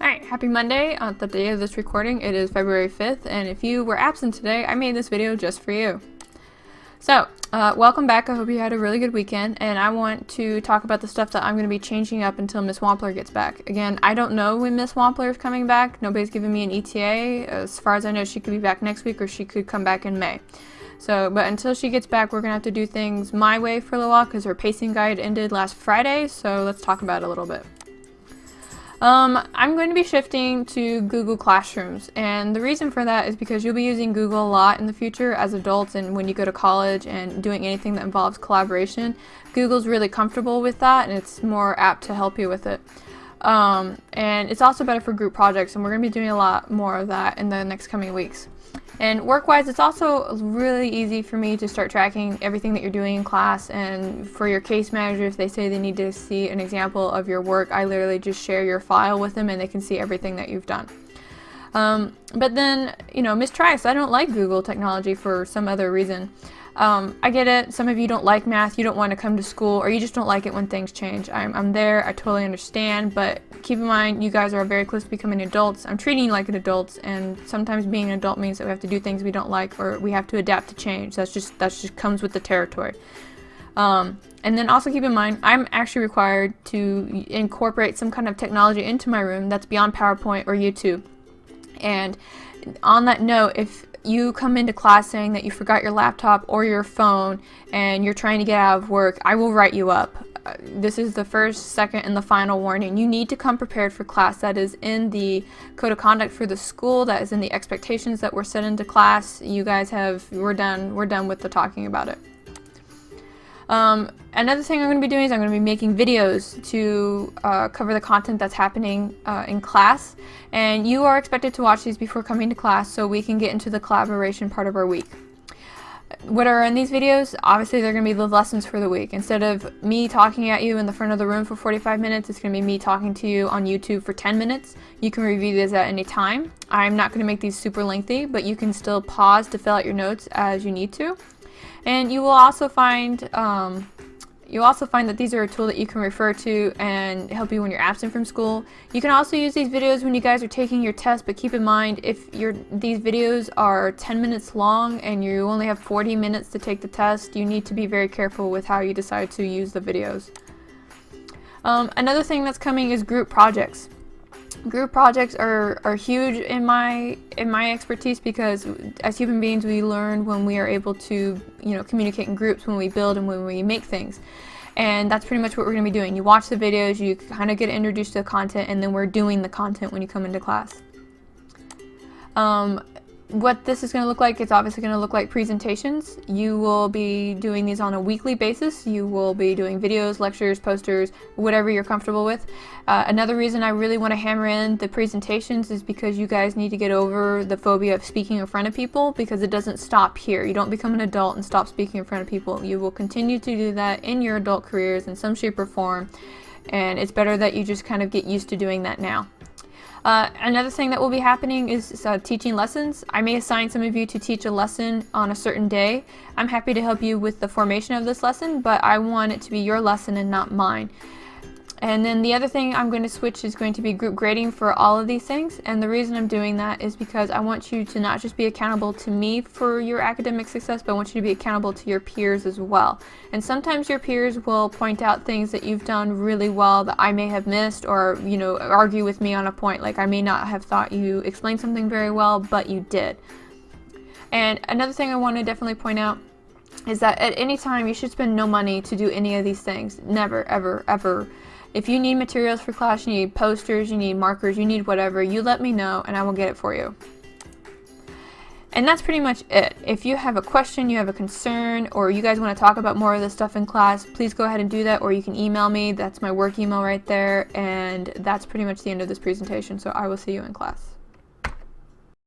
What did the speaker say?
Alright, happy Monday. On the day of this recording, it is February 5th, and if you were absent today, I made this video just for you. So, welcome back. I hope you had a really good weekend, and I want to talk about the stuff that I'm going to be changing up until Miss Wampler gets back. Again, I don't know when Miss Wampler is coming back. Nobody's given me an ETA. As far as I know, she could be back next week, or she could come back in May. So, but until she gets back, we're going to have to do things my way for a little while, because her pacing guide ended last Friday, so let's talk about it a little bit. I'm going to be shifting to Google Classrooms, and the reason for that is because you'll be using Google a lot in the future as adults, and when you go to college and doing anything that involves collaboration, Google's really comfortable with that, and it's more apt to help you with it. And it's also better for group projects, and we're going to be doing a lot more of that in the next coming weeks. And work-wise, it's also really easy for me to start tracking everything that you're doing in class, and for your case manager, if they say they need to see an example of your work, I literally just share your file with them and they can see everything that you've done. But then, Miss Trice, I don't like Google technology for some other reason. I get it, some of you don't like math, you don't want to come to school, or you just don't like it when things change. I'm there, I totally understand, but keep in mind, you guys are very close to becoming adults. I'm treating you like an adult, and sometimes being an adult means that we have to do things we don't like, or we have to adapt to change. That just comes with the territory. And then also keep in mind, I'm actually required to incorporate some kind of technology into my room that's beyond PowerPoint or YouTube. And on that note, if you come into class saying that you forgot your laptop or your phone and you're trying to get out of work, I will write you up. This is the first, second, and the final warning. You need to come prepared for class. That is in the code of conduct for the school. That is in the expectations that were set into class. You guys we're done with the talking about it. Another thing I'm going to be doing is I'm going to be making videos to cover the content that's happening in class, and you are expected to watch these before coming to class so we can get into the collaboration part of our week. What are in these videos? Obviously they're going to be the lessons for the week. Instead of me talking at you in the front of the room for 45 minutes, it's going to be me talking to you on YouTube for 10 minutes. You can review these at any time. I'm not going to make these super lengthy, but you can still pause to fill out your notes as you need to. And you will also find that these are a tool that you can refer to and help you when you're absent from school. You can also use these videos when you guys are taking your test, but keep in mind, if these videos are 10 minutes long and you only have 40 minutes to take the test, you need to be very careful with how you decide to use the videos. Another thing that's coming is group projects. Group projects are huge in my expertise, because as human beings we learn when we are able to communicate in groups, when we build and when we make things, and that's pretty much what we're going to be doing. You watch the videos, you kind of get introduced to the content, and then we're doing the content when you come into class. What this is going to look like, it's obviously going to look like presentations. You will be doing these on a weekly basis. You will be doing videos, lectures, posters, whatever you're comfortable with. Another reason I really want to hammer in the presentations is because you guys need to get over the phobia of speaking in front of people, because it doesn't stop here. You don't become an adult and stop speaking in front of people. You will continue to do that in your adult careers in some shape or form, and it's better that you just kind of get used to doing that now. Another thing that will be happening is teaching lessons. I may assign some of you to teach a lesson on a certain day. I'm happy to help you with the formation of this lesson, but I want it to be your lesson and not mine. And then the other thing I'm going to switch is going to be group grading for all of these things, and the reason I'm doing that is because I want you to not just be accountable to me for your academic success, but I want you to be accountable to your peers as well. And sometimes your peers will point out things that you've done really well that I may have missed, or argue with me on a point, like I may not have thought you explained something very well, but you did. And another thing I want to definitely point out is that at any time you should spend no money to do any of these things. Never, ever, ever. If you need materials for class, you need posters, you need markers, you need whatever, you let me know and I will get it for you. And that's pretty much it. If you have a question, you have a concern, or you guys want to talk about more of this stuff in class, please go ahead and do that, or you can email me. That's my work email right there, and that's pretty much the end of this presentation, so I will see you in class.